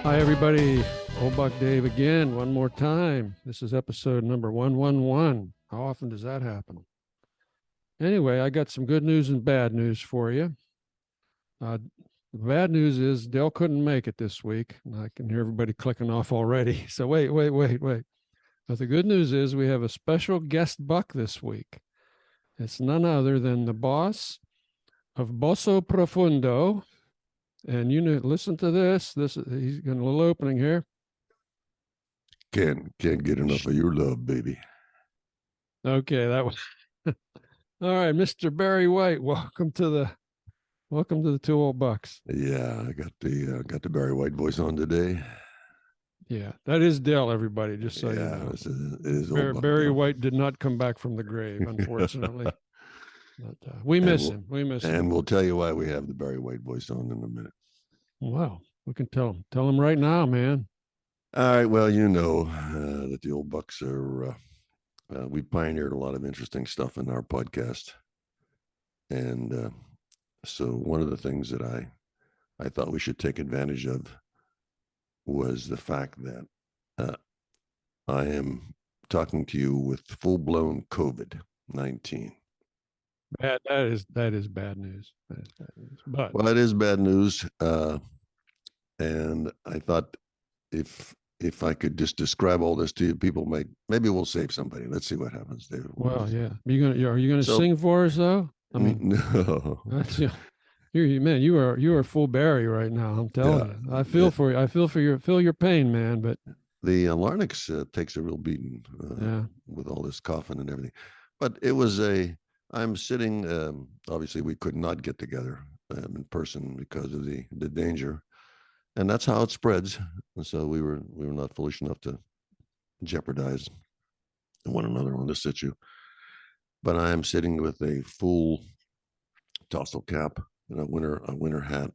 Hi, everybody. Old Buck Dave again, one more time. This is episode number 111. How often does that happen? Anyway, I got some good news and bad news for you. The bad news is Dale couldn't make it this week. I can hear everybody clicking off already. So wait. But the good news is we have a special guest buck this week. It's none other than the boss of Bosso Profundo. And listen to this. He's got a little opening here. Can't get enough of your love, baby. Okay, that was all right, Mr. Barry White. Welcome to the Two Old Bucks. Yeah, I got the Barry White voice on today. Yeah, that is Dale. Everybody, just so you know, it is Barry White did not come back from the grave, unfortunately. But we miss him. We miss him. And we'll tell you why we have the Barry White voice on in a minute. Well, we can tell him. Tell him right now, man. All right. Well, you know that the Old Bucks are. We pioneered a lot of interesting stuff in our podcast, and so one of the things that I thought we should take advantage of was the fact that I am talking to you with full-blown COVID-19. That is bad news. That is bad news. But well, it is bad news, and I thought if I could just describe all this to you, people maybe we'll save somebody. Let's see what happens, David. Well, yeah. Are you gonna sing for us though? I mean, no. That's man. You are full Barry right now. I'm telling you. I feel for you. I feel your pain, man. But the larynx takes a real beating with all this coughing and everything. But it was I'm sitting. Obviously, we could not get together in person because of the danger. And that's how it spreads. And so we were not foolish enough to jeopardize one another on this issue. But I am sitting with a full tassel cap and a winter hat,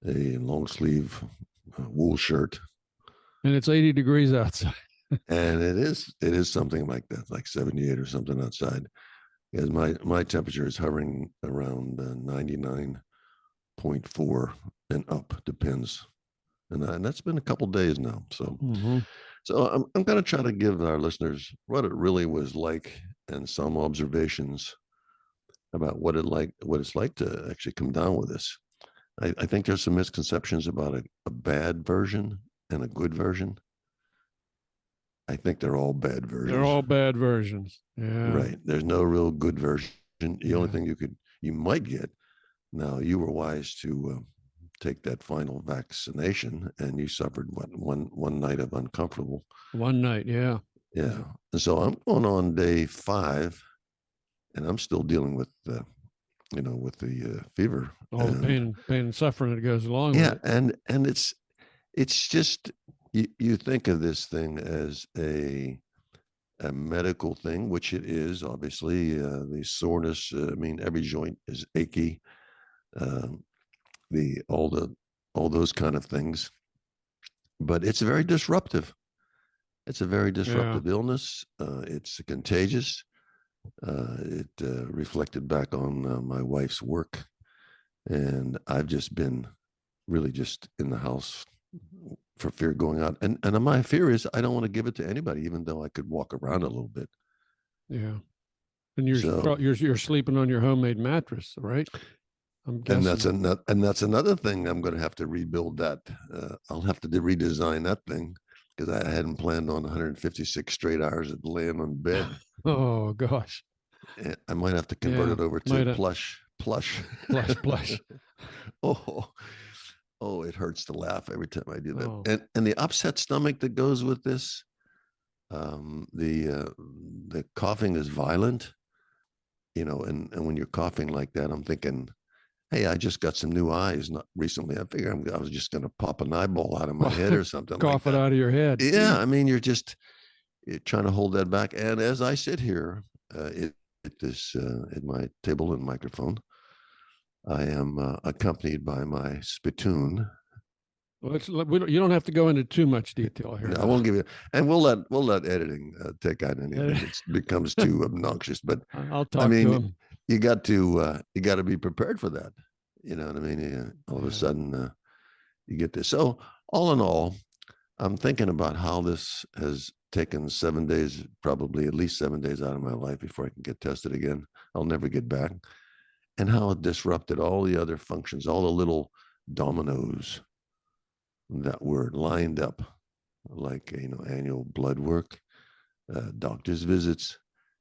a long sleeve wool shirt. And it's 80 degrees outside. And it is something like that, like 78 or something outside. Because my temperature is hovering around 99.4 and up, depends, and that's been a couple days now. So, so I'm going to try to give our listeners what it really was like and some observations about what it's like to actually come down with this. I think there's some misconceptions about a bad version and a good version. I think they're all bad versions. They're all bad versions. Yeah. Right. There's no real good version. The only thing you might get. Now, you were wise to take that final vaccination, and you suffered one night of uncomfortable. One night, yeah. Yeah. And so I'm going on day 5, and I'm still dealing with the fever. All the pain and suffering that goes along with it. Yeah, and it's just you think of this thing as a medical thing, which it is. Obviously, the soreness. Every joint is achy. All those kind of things, but it's very disruptive. It's a very disruptive illness. It's contagious. It reflected back on my wife's work, and I've just been really just in the house for fear of going out. And my fear is I don't want to give it to anybody, even though I could walk around a little bit. Yeah, and you're sleeping on your homemade mattress, right? And that's another thing. I'm going to have to rebuild that. I'll have to redesign that thing because I hadn't planned on 156 straight hours of laying on bed. Oh gosh, I might have to convert it over to plush. Oh, it hurts to laugh every time I do that. Oh. And the upset stomach that goes with this. The coughing is violent, and when you're coughing like that, I'm thinking, hey, I just got some new eyes recently. I figure I was just going to pop an eyeball out of my head or something. Cough it out of your head. Yeah, you're trying to hold that back. And as I sit here at my table and microphone, I am accompanied by my spittoon. Well, you don't have to go into too much detail here. I won't give you, and we'll let editing take out anything. It becomes too obnoxious. But I'll talk to him. You got to be prepared for that. You know what I mean? All of a sudden, you get this. So all in all, I'm thinking about how this has taken 7 days, probably at least 7 days out of my life before I can get tested again. I'll never get back. And how it disrupted all the other functions, all the little dominoes that were lined up, like, annual blood work, doctor's visits,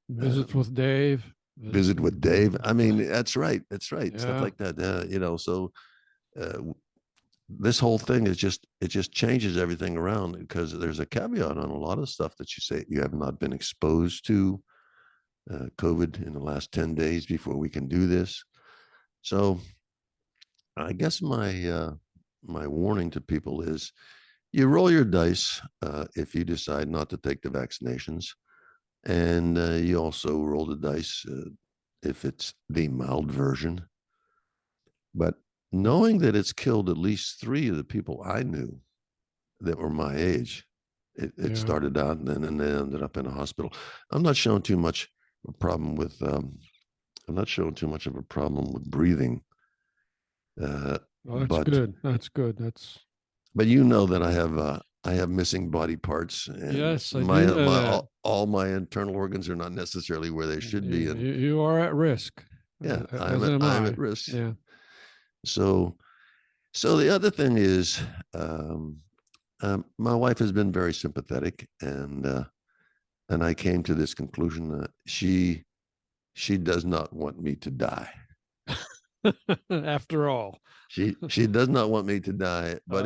Visits with Dave. visit with Dave. I mean, that's right. That's right. Stuff Yeah. like that. So uh, this whole thing is it just changes everything around, because there's a caveat on a lot of stuff that you say you have not been exposed to COVID in the last 10 days before we can do this. So I guess my warning to people is, you roll your dice if you decide not to take the vaccinations, and you also roll the dice if it's the mild version. But knowing that it's killed at least 3 of the people I knew that were my age, it started out and then they ended up in a hospital. I'm not showing too much of a problem with breathing. Well, that's But good. That's good. but that I have missing body parts, and Yes, I do know that. all my internal organs are not necessarily where they should be, and You are at risk. yeah, As am I'm I. at risk. Yeah. So the other thing is, my wife has been very sympathetic, and I came to this conclusion that she does not want me to die. After all, She does not want me to die, but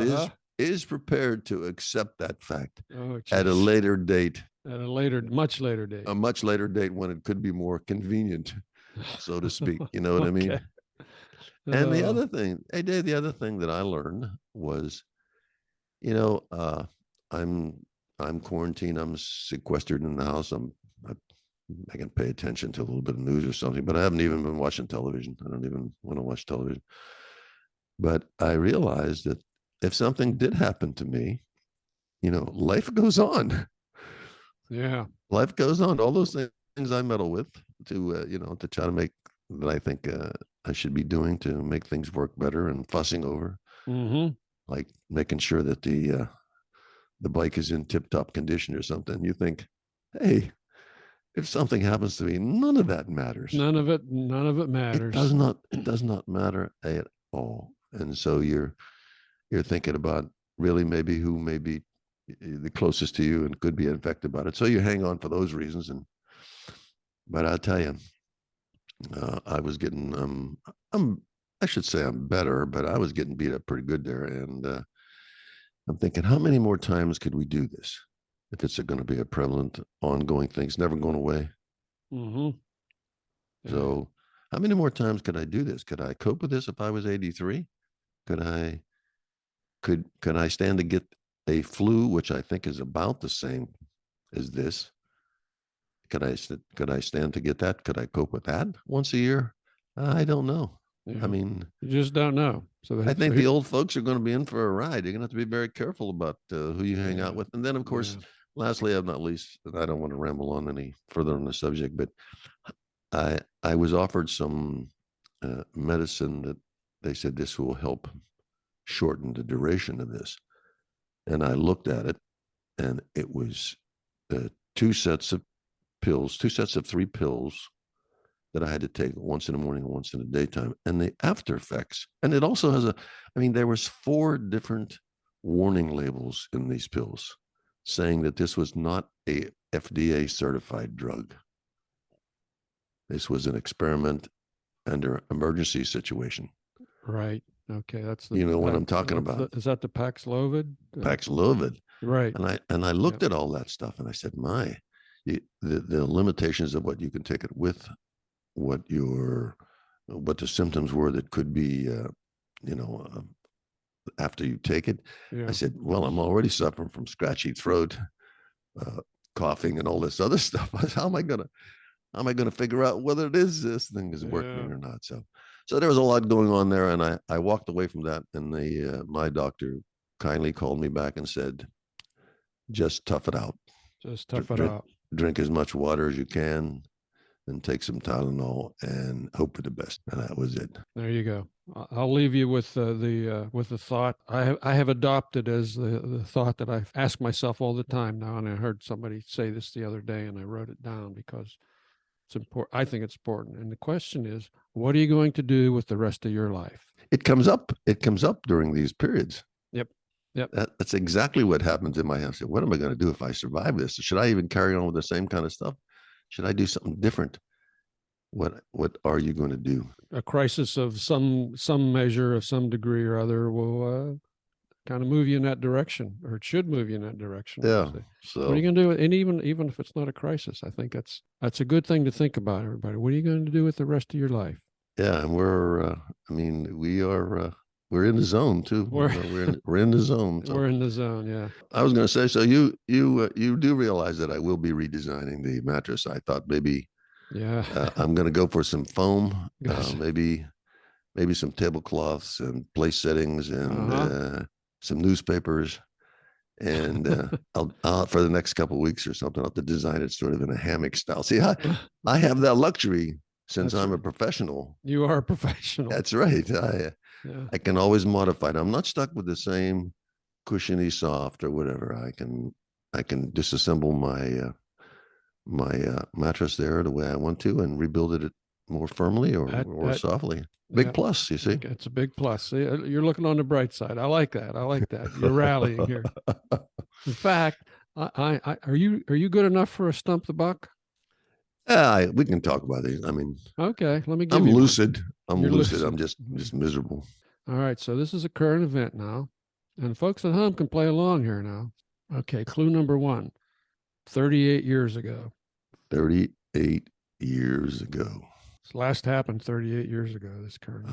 is prepared to accept that fact at a later date. At a much later date. A much later date, when it could be more convenient, so to speak. You know what I mean? And the other thing, hey Dave, the other thing that I learned was, I'm quarantined. I'm sequestered in the house. I can pay attention to a little bit of news or something, but I haven't even been watching television. I don't even want to watch television. But I realized that if something did happen to me, life goes on. Yeah. Life goes on. All those things I meddle with to, to try to make that I think I should be doing to make things work better, and fussing over, like making sure that the bike is in tip-top condition or something. You think, hey, if something happens to me, none of that matters. None of it matters. It does not matter at all. And so you're thinking about really maybe who may be the closest to you and could be infected by it. So you hang on for those reasons. But I'll tell you, I was getting, I should say I'm better, but I was getting beat up pretty good there. And I'm thinking, how many more times could we do this? If it's going to be a prevalent, ongoing thing, it's never going away. Yeah. So how many more times could I do this? Could I cope with this if I was 83? Could I stand to get a flu, which I think is about the same as this? Could I stand to get that? Could I cope with that once a year? I don't know. Yeah. I mean, you just don't know. So I think the old folks are going to be in for a ride. You're going to have to be very careful about who you hang out with. And then, of course, lastly, I'm not least, and I don't want to ramble on any further on the subject, but I was offered some medicine that they said this will help shorten the duration of this. And I looked at it, and it was 2 sets of 3 pills that I had to take, once in the morning and once in the daytime, and the after effects. And it also has there was 4 different warning labels in these pills saying that this was not a FDA certified drug. This was an experiment under emergency situation. Right. Okay. That's what I'm talking about. Is that the Paxlovid? Paxlovid. Right. And I looked at all that stuff, and I said, the limitations of what you can take it with, what the symptoms were that could be, after you take it. Yeah. I said, well, I'm already suffering from scratchy throat, coughing, and all this other stuff. How am I gonna figure out whether this thing is working or not? So there was a lot going on there, and I walked away from that. And my doctor kindly called me back and said, just tough it out. Just tough it out. Drink as much water as you can. and take some Tylenol and hope for the best. And that was it. There you go. I'll leave you with the thought I have adopted as the thought that I ask myself all the time now. And I heard somebody say this the other day, and I wrote it down because it's important. I think it's important. And the question is, what are you going to do with the rest of your life? It comes up. It comes up during these periods. Yep. Yep. That's exactly what happens in my house. What am I going to do if I survive this? Should I even carry on with the same kind of stuff? Should I do something different? What are you going to do? A crisis of some measure, of some degree or other, will kind of move you in that direction, or it should move you in that direction. Yeah. So what are you going to do? And even if it's not a crisis, I think that's a good thing to think about, everybody. What are you going to do with the rest of your life? Yeah, and we're in the zone too. We're in the zone. So. We're in the zone. Yeah. I was going to say, so you do realize that I will be redesigning the mattress. I thought maybe, yeah, I'm going to go for some foam, maybe some tablecloths and place settings and some newspapers, and I'll for the next couple of weeks or something, I'll have to design it sort of in a hammock style. See, I have that luxury since I'm a professional. You are a professional. That's right. I can always modify it. I'm not stuck with the same cushiony soft or whatever. I can disassemble my mattress there the way I want to and rebuild it more firmly or softly. Big plus, you see. It's a big plus. See, you're looking on the bright side. I like that. You're rallying here. In fact, are you good enough for a stump the buck? We can talk about these. I mean, okay. Let me give I'm you lucid. One. I'm lucid. I'm just miserable. All right. So this is a current event now, and folks at home can play along here now. Okay. Clue number 1. 38 years ago. 38 years ago. This last happened 38 years ago. This current.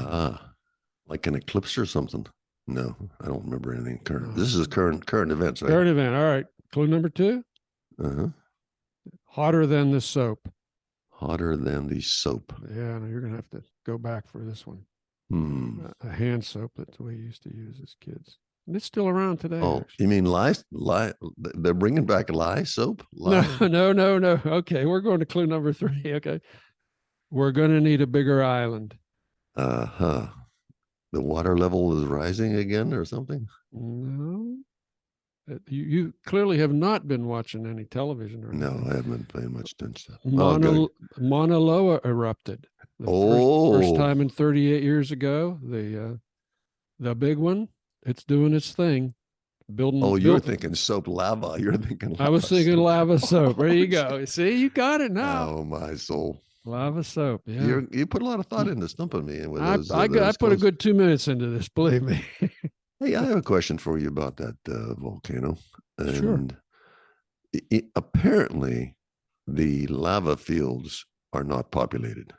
Like an eclipse or something. No, I don't remember anything current. This is current events. Right? Current event. All right. Clue number 2. Hotter than the soap. Hotter than the soap. Yeah, no, you're gonna have to go back for this one. A hand soap. That's the way you used to use as kids, and it's still around today. Oh, actually. You mean lye? They're bringing back lye soap? No. Okay, we're going to clue number 3. Okay, we're going to need a bigger island. The water level is rising again, or something? No. You clearly have not been watching any television or anything. No, I haven't been paying much attention. Mauna Loa erupted. First time in 38 years ago. The big one. It's doing its thing. You're thinking soap lava. You're thinking lava. I was thinking lava soap. There you go. See, you got it now. Oh, my soul. Lava soap. Yeah. You put a lot of thought into stumping me. I put a good 2 minutes into this, believe me. Hey, I have a question for you about that volcano. And sure. Apparently, the lava fields are not populated.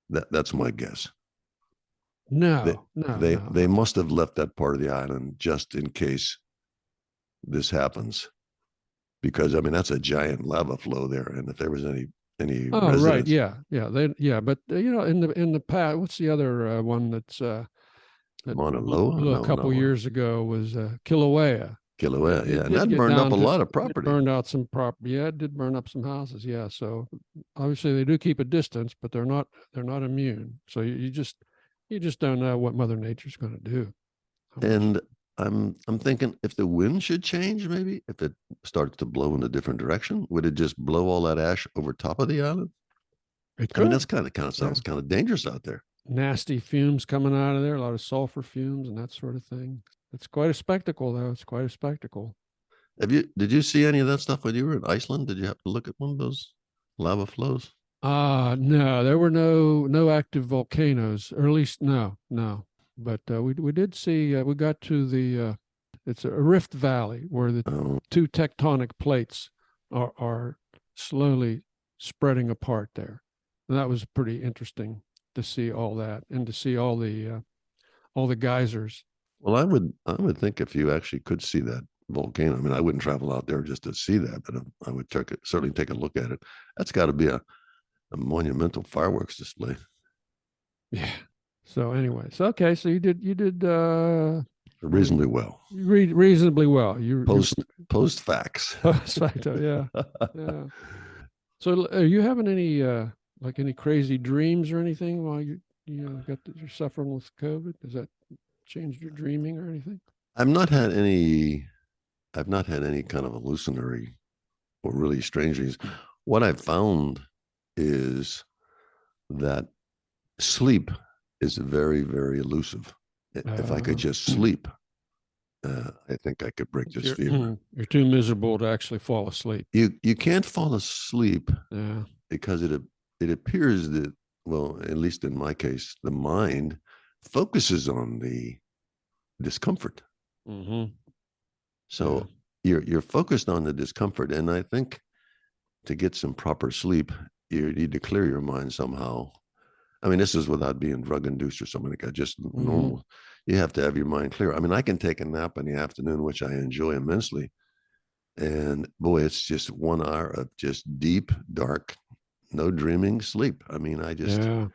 That's my guess. They must have left that part of the island just in case this happens, because I mean that's a giant lava flow there, and if there was any residents, right, yeah, but in the past, what's the other one that's Mauna Loa? A couple years ago was Kilauea. Kilauea, yeah, and that burned up a lot of property. Burned out some property. Yeah, it did burn up some houses. Yeah, so obviously they do keep a distance, but they're not immune. So you just don't know what Mother Nature's going to do. And I'm thinking, if the wind should change, maybe if it starts to blow in a different direction, would it just blow all that ash over top of the island? It could. I mean, that's kind of sounds kind of dangerous out there. Nasty fumes coming out of there, a lot of sulfur fumes and that sort of thing. It's quite a spectacle, though. It's quite a spectacle. Did you see any of that stuff when you were in Iceland? Did you have to look at one of those lava flows? No, there were no active volcanoes, or at least no. But we did see. We got to the. It's a rift valley where the two tectonic plates are slowly spreading apart there, and that was pretty interesting to see all that and to see all the geysers. Well, I would think if you actually could see that volcano, I mean, I wouldn't travel out there just to see that, but I would certainly take a look at it. That's got to be a monumental fireworks display. Yeah. So anyway, so you did reasonably well. Reasonably well. Post facts. Post facto, yeah. Yeah. So are you having any like any crazy dreams or anything while you're suffering with COVID? Does that change your dreaming or anything? I've not had any. I've not had any kind of hallucinatory or really strange dreams. What I've found is that sleep is very, very elusive. If I could Uh, just sleep, I think I could break this you're fever. you're too miserable to actually fall asleep. You can't fall asleep Yeah. because it appears that, well, at least in my case, the mind focuses on the discomfort. Mm-hmm. Yeah. So you're focused on the discomfort, and I think to get some proper sleep, you need to clear your mind somehow. I mean, this is without being drug induced or something like that, just Mm-hmm. normal. You have to have your mind clear. I mean, I can take a nap in the afternoon, which I enjoy immensely. And boy, it's just 1 hour of just deep, dark, no dreaming sleep. I mean, Yeah.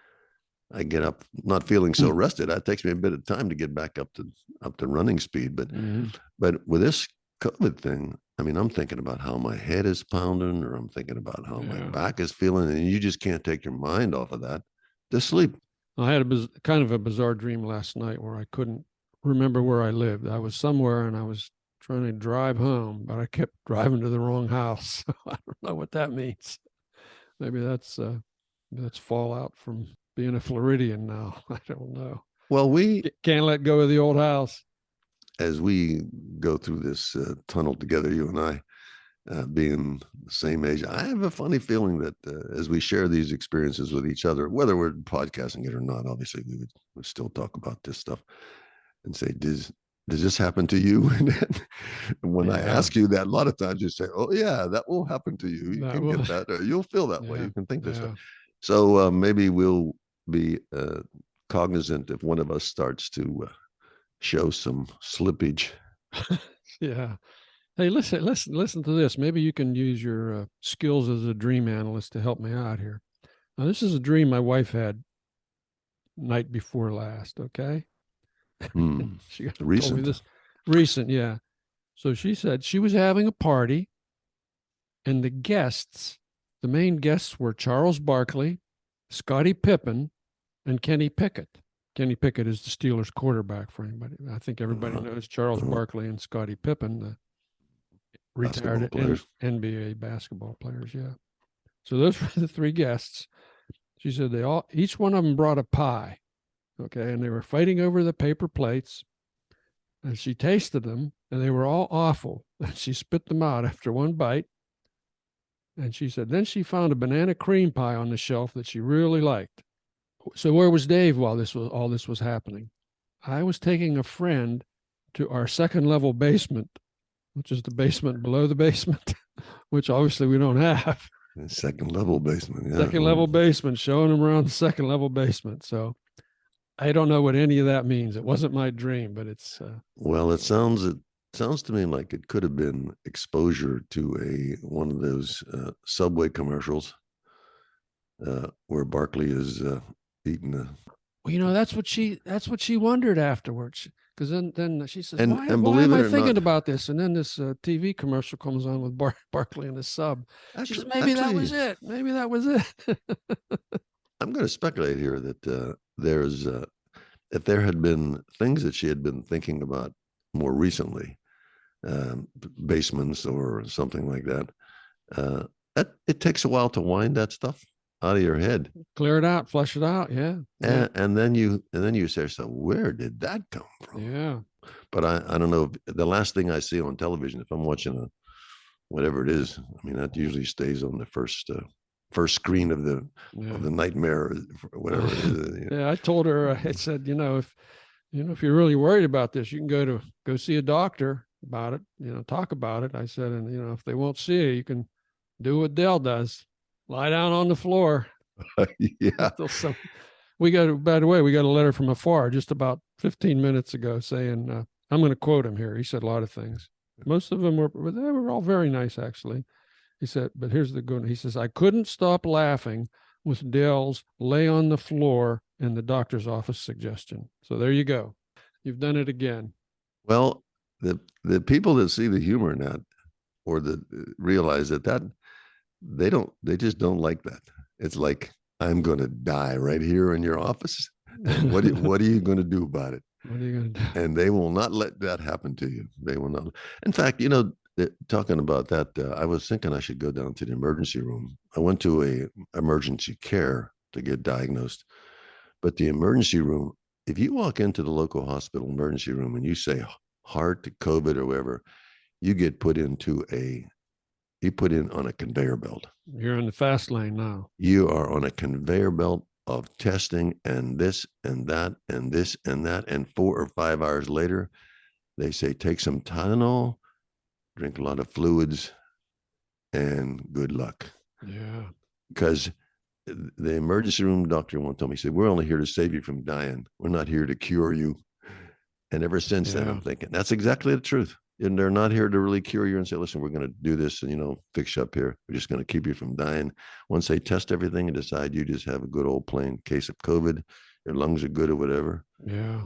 I get up not feeling so rested. It takes me a bit of time to get back up to running speed. Mm-hmm. But with this COVID thing, I mean, I'm thinking about how my head is pounding, or I'm thinking about how my Yeah. back is feeling, and you just can't take your mind off of that to sleep. I had a kind of a bizarre dream last night where I couldn't remember where I lived. I was somewhere and I was trying to drive home, but I kept driving to the wrong house. I don't know what that means. Maybe that's fallout from being a Floridian now. I don't know. Well, Can't let go of the old house. as we go through this tunnel together, you and I, being the same age, I have a funny feeling that as we share these experiences with each other, whether we're podcasting it or not, obviously would still talk about this stuff and say, does this happen to you? And when I Yeah, ask you that, a lot of times you say, oh yeah, that will happen to you. You that can will. get that, or you'll feel that way. Yeah, You can think this way. yeah, So maybe we'll be cognizant if one of us starts to show some slippage. yeah. Hey, listen to this. Maybe you can use your skills as a dream analyst to help me out here. Now, this is a dream my wife had night before last. Okay, she told me Recent. this recent. Yeah. So she said she was having a party, and the main guests were Charles Barkley, Scottie Pippen, and Kenny Pickett. Kenny Pickett is the Steelers quarterback for anybody. I think everybody Uh-huh. knows Charles Uh-huh. Barkley and Scottie Pippen, the Basketball retired players. NBA basketball players. Yeah. So those were the three guests. She said each one of them brought a pie. Okay. And they were fighting over the paper plates. And she tasted them and they were all awful. And she spit them out after one bite. And she said, then she found a banana cream pie on the shelf that she really liked. So where was Dave while all this was happening? I was taking a friend to our second level basement, which is the basement below the basement, which obviously we don't have. Second level basement. Yeah. Second level basement, showing them around the second level basement. So I don't know what any of that means. It wasn't my dream, but it's Well, it sounds to me like it could have been exposure to a one of those Subway commercials where Barkley is eating a. well, that's what she wondered afterwards. Because then she says, why And why believe am it I or not, thinking about this? And then this TV commercial comes on with Barkley and the sub. She says, maybe that actually, was it. Maybe that was it. I'm going to speculate here that there's if there had been things that she had been thinking about more recently, basements or something like that, uh, that it takes a while to wind that stuff out of your head. Clear it out, flush it out. Yeah, yeah, And then you say, so where did that come from? yeah, But I don't know. The last thing I see on television, if I'm watching a whatever it is, I mean that usually stays on the first screen of yeah. the nightmare, or whatever it is. Yeah, I told her. I said, if you're really worried about this, you can go see a doctor about it. Talk about it. I said, and if they won't see you, you can do what Dell does, lie down on the floor Yeah. until some. By the way, we got a letter from afar just about 15 minutes ago saying, I'm going to quote him here. He said a lot of things. Most of them they were all very nice, actually. He said, but here's the good one. He says, I couldn't stop laughing with Dell's lay on the floor in the doctor's office suggestion. So there you go. You've done it again. Well, the people that see the humor in that, or that realize that they just don't like that. It's like, I'm going to die right here in your office. And what are you going to do about it? What are you going to do? And they will not let that happen to you. They will not. In fact, talking about that, I was thinking I should go down to the emergency room. I went to a emergency care to get diagnosed, but the emergency room, if you walk into the local hospital emergency room and you say heart to COVID or whatever, you get put in on a conveyor belt. You're in the fast lane now. You are on a conveyor belt of testing and this and that and this and that. And 4 or 5 hours later, they say, take some Tylenol, drink a lot of fluids, and good luck. Yeah. Because the emergency room doctor once told me, he said, we're only here to save you from dying. We're not here to cure you. And ever since then, I'm thinking, that's exactly the truth. And they're not here to really cure you and say, listen, we're going to do this and, fix you up here. We're just going to keep you from dying. Once they test everything and decide you just have a good old plain case of COVID, your lungs are good or whatever. Yeah.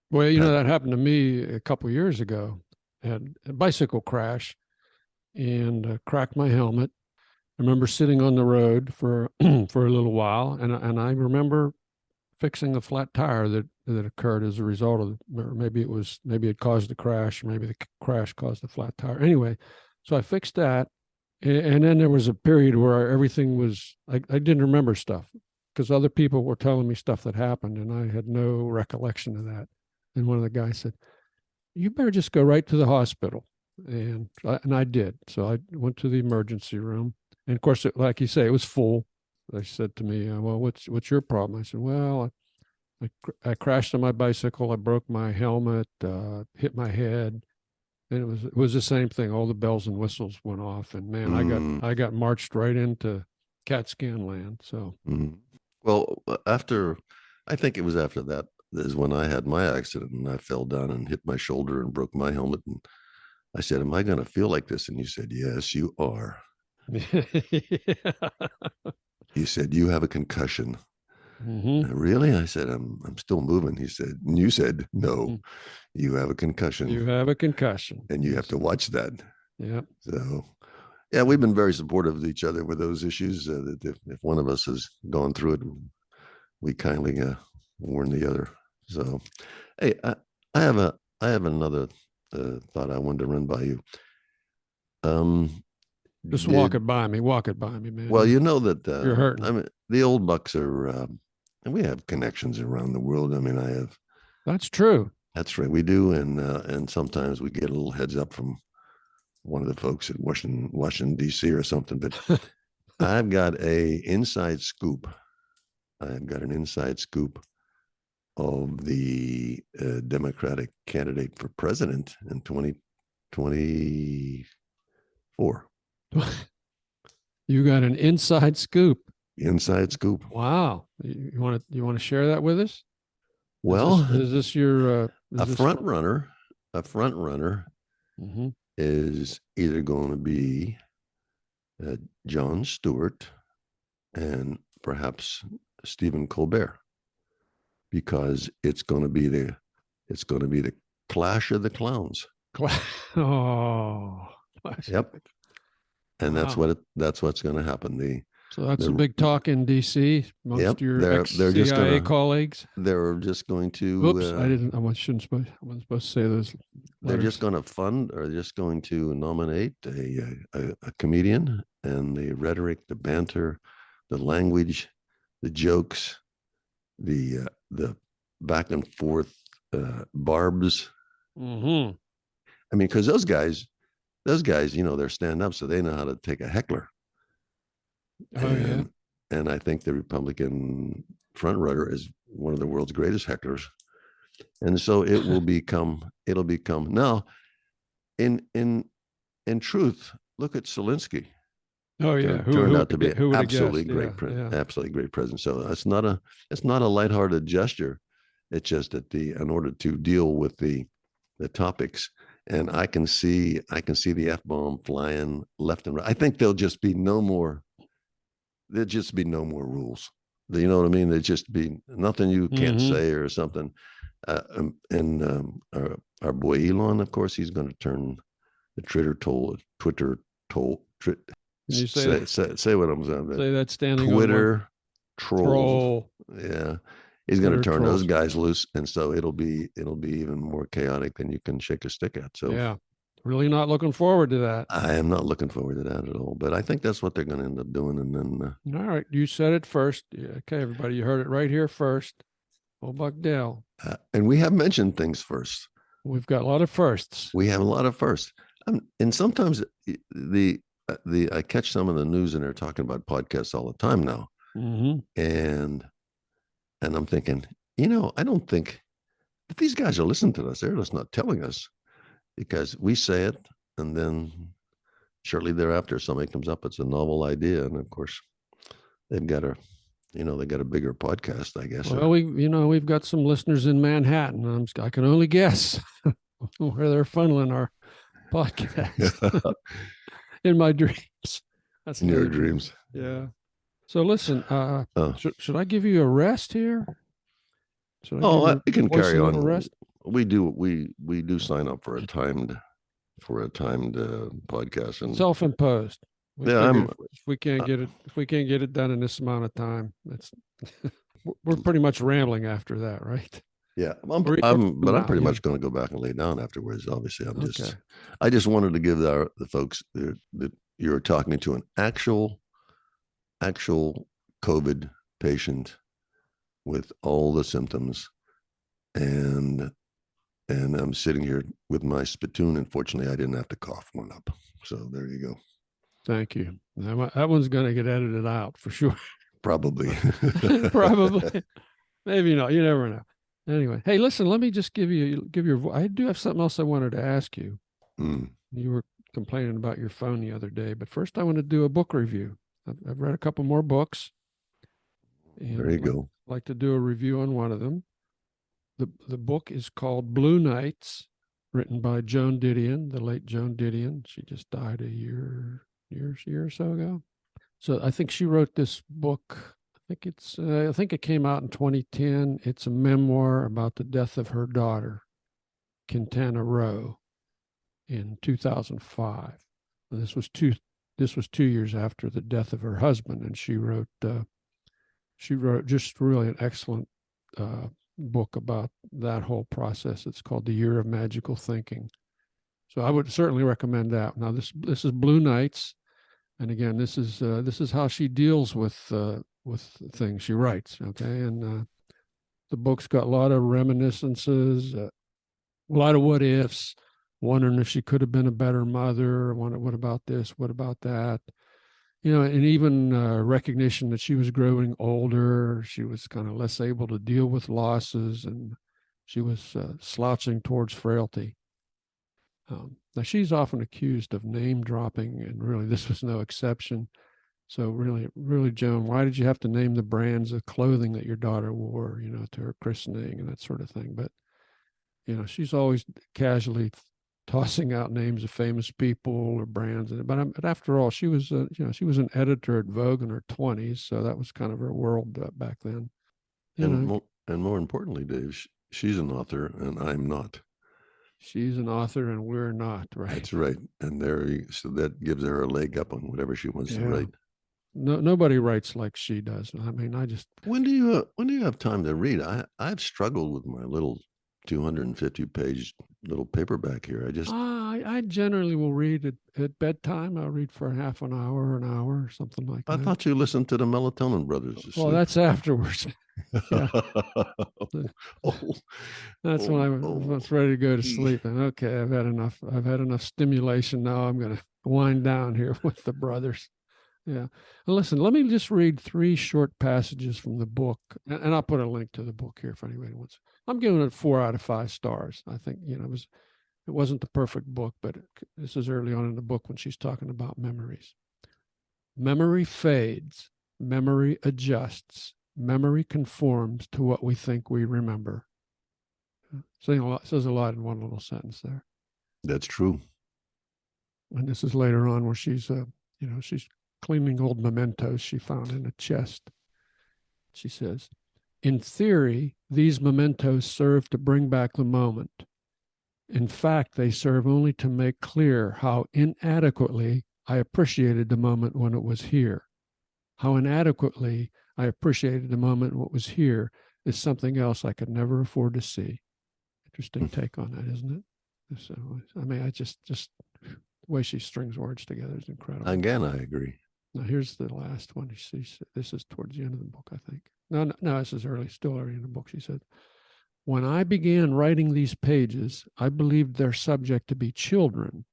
Well, that happened to me a couple of years ago. I had a bicycle crash and cracked my helmet. I remember sitting on the road for for a little while, and I remember fixing a flat tire that occurred as a result of, or maybe it caused the crash, maybe the crash caused the flat tire. Anyway, so I fixed that, and then there was a period where everything was, I didn't remember stuff because other people were telling me stuff that happened, and I had no recollection of that. And one of the guys said, "You better just go right to the hospital," and I did. So I went to the emergency room, and of course, like you say, it was full. They said to me, well, what's your problem? I said, well, I crashed on my bicycle. I broke my helmet, hit my head. And it was the same thing. All the bells and whistles went off, and man, I got marched right into CAT scan land. So, well, I think it was after that is when I had my accident and I fell down and hit my shoulder and broke my helmet. And I said, am I going to feel like this? And you said, yes, you are. He said, you have a concussion. Really? I said, I'm still moving. He said, and you said, no, you have a concussion. You have a concussion. And you have to watch that. Yeah. So, yeah, we've been very supportive of each other with those issues. That if one of us has gone through it, we kindly warn the other. So, hey, I have another thought I wanted to run by you. Just walk it by me, man. Well, you know that you're hurting. I mean, the old Bucks are, and we have connections around the world. I mean, I have. That's true. That's right, we do, and sometimes we get a little heads up from one of the folks at Washington D.C. or something. But I've got an inside scoop. I've got an inside scoop of the Democratic candidate for president in 2024. You got an inside scoop. Inside scoop. Wow. You want to share that with us? Well, is this your front runner? A front runner is either going to be Jon Stewart and perhaps Stephen Colbert, because it's going to be the clash of the clowns. Oh, yep. And wow. that's what's going to happen. So that's a big talk in D.C. amongst your ex-CIA colleagues. They're just going to. Oops, I wasn't supposed to say those. They're just going to fund, or just going to nominate a comedian, and the rhetoric, the banter, the language, the jokes, the back and forth barbs. I mean, because those guys, they're stand-up, so they know how to take a heckler. And I think the Republican front runner is one of the world's greatest hecklers. And so it'll become now, in truth, look at Zelensky. Oh yeah. Turned out to be absolutely great president. So it's not a lighthearted gesture. It's just that in order to deal with the topics, and I can see the F-bomb flying left and right. I think there'll just be no more rules. You know what I mean? There'd just be nothing you can't say or something. And our boy Elon, of course, he's going to turn the Twitter toll. Can you say that? Say what I'm saying. Say that standing Twitter on one trolls. troll. Yeah, he's going to turn trolls. those guys loose, and so it'll be even more chaotic than you can shake a stick at. So yeah, really not looking forward to that. I am not looking forward to that at all. But I think that's what they're going to end up doing, and then. All right, you said it first. Yeah, okay, everybody, you heard it right here first. Old Buck Dale. And we have mentioned things first. We've got a lot of firsts. We have a lot of firsts, and sometimes the I catch some of the news and they're talking about podcasts all the time now, and I'm thinking, I don't think that these guys are listening to us. They're just not telling us, because we say it, and then shortly thereafter somebody comes up, it's a novel idea, and of course they've got a they got a bigger podcast, I guess. Well, we've got some listeners in Manhattan. I can only guess where they're funneling our podcast. In my dreams. That's in your dreams. Yeah. So listen, should I give you a rest here? I can carry on. Rest? We do sign up for a timed podcast, and self-imposed. If we can't get it done in this amount of time, we're pretty much rambling after that, right? Yeah, I'm pretty much going to go back and lay down afterwards. Obviously, I just wanted to give the folks that you're talking to an actual COVID patient with all the symptoms, and I'm sitting here with my spittoon. Unfortunately, I didn't have to cough one up. So there you go. Thank you. That one's going to get edited out for sure. Probably. Probably. Maybe not. You never know. Anyway, hey, listen, let me just give your, I do have something else I wanted to ask you. You were complaining about your phone the other day, but first I want to do a book review. I've read a couple more books. There you go. I'd like to do a review on one of them. The book is called Blue Nights, written by Joan Didion, the late Joan Didion. She just died a year or so ago. So I think she wrote this book. I think it came out in 2010. It's a memoir about the death of her daughter, Quintana Roo, in 2005. And this was 2 years after the death of her husband, and she wrote just really an excellent book about that whole process. It's called The Year of Magical Thinking. So I would certainly recommend that. Now this is Blue Nights, and again, this is how she deals with things she writes. Okay, and the book's got a lot of reminiscences, a lot of what ifs, wondering if she could have been a better mother. What about this? What about that? And even recognition that she was growing older. She was kind of less able to deal with losses, and she was slouching towards frailty. Now, she's often accused of name dropping, and really this was no exception. So really, Joan, why did you have to name the brands of clothing that your daughter wore, to her christening and that sort of thing? But, she's always casually tossing out names of famous people or brands. But after all, she was an editor at Vogue in her 20s. So that was kind of her world back then. And more importantly, Dave, she's an author and I'm not. She's an author and we're not, right? That's right. And so that gives her a leg up on whatever she wants to write. No, nobody writes like she does. I mean, when do you have time to read? I've struggled with my little 250-page little paperback here. I generally will read at bedtime. I'll read for half an hour, something like that. I thought you listened to the Melatonin Brothers. Well, that's afterwards. That's when I was ready to go to sleep. And okay, I've had enough stimulation. Now I'm going to wind down here with the brothers. Yeah. And listen, let me just read 3 short passages from the book, and I'll put a link to the book here if anybody wants. I'm giving it 4 out of 5 stars. I think, it wasn't the perfect book, but this is early on in the book when she's talking about memories. Memory fades, memory adjusts, memory conforms to what we think we remember. Says a lot in one little sentence there. That's true. And this is later on where she's cleaning old mementos she found in a chest. She says, in theory, these mementos serve to bring back the moment. In fact, they serve only to make clear how inadequately I appreciated the moment when it was here. How inadequately I appreciated the moment when it was here is something else I could never afford to see. Interesting take on that, isn't it? So, I mean, I just the way she strings words together is incredible. Again, I agree. Now, here's the last one. This is towards the end of the book, I think. No, this is still early in the book. She said, when I began writing these pages, I believed their subject to be children,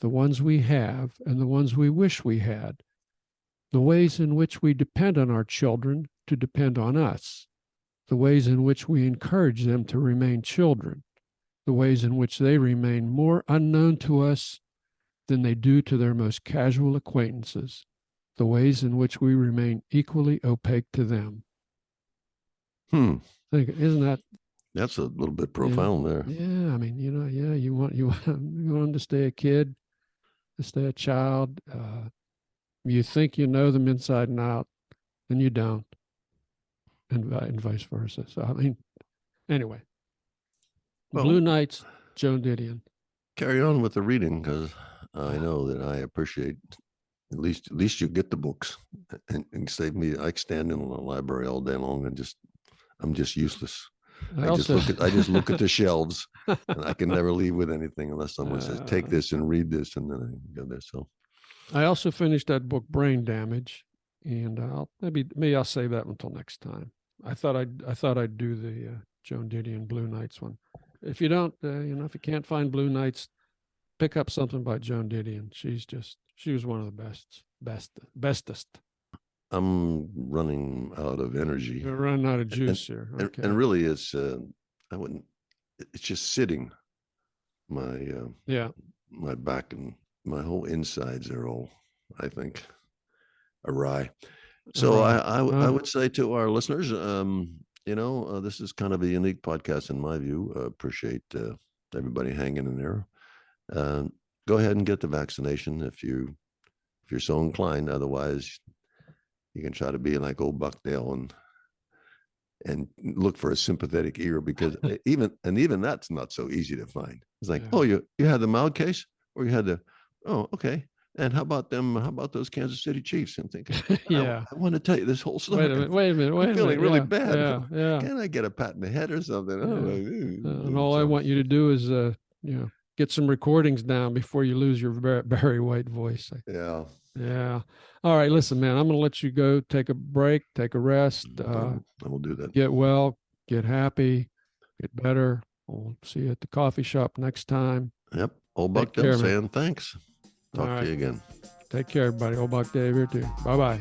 the ones we have and the ones we wish we had, the ways in which we depend on our children to depend on us, the ways in which we encourage them to remain children, the ways in which they remain more unknown to us than they do to their most casual acquaintances, the ways in which we remain equally opaque to them. Isn't that? That's a little bit profound there. Yeah, I mean, you want them to stay a kid, to stay a child. You think you know them inside and out, and you don't, and vice versa. So, I mean, anyway, well, Blue Nights, Joan Didion. Carry on with the reading, because I know that I appreciate at least you get the books and save me. I stand in the library all day long and I'm just useless. I just look at the shelves, and I can never leave with anything unless someone says, take this and read this, and then I go there. So I also finished that book, Brain Damage, and maybe I'll save that until next time. I thought I'd do the Joan Didion Blue Nights one. If you don't, if you can't find Blue Nights, pick up something by Joan Didion. She was one of the bestest. I'm running out of energy. You're running out of juice here. Okay. And really, it's just sitting. My back and my whole insides are all, I think, awry. So I would say to our listeners, this is kind of a unique podcast in my view. Appreciate everybody hanging in there. Go ahead and get the vaccination if you're so inclined. Otherwise, you can try to be like old Buckdale and look for a sympathetic ear, because even that's not so easy to find. It's like, oh, you had the mild case, or you had okay. And how about them? How about those Kansas City Chiefs? I'm thinking, I want to tell you this whole story. Wait a minute. I'm feeling really bad. Yeah. Can I get a pat in the head or something? And all I want you to do is, get some recordings down before you lose your Barry White voice. Yeah. All right. Listen, man, I'm going to let you go. Take a break. Take a rest. I will do that. Get well. Get happy. Get better. We'll see you at the coffee shop next time. Yep. Old Buckdale saying thanks. Talk to you again. Take care, everybody. Old Buck Dave here too. Bye-bye.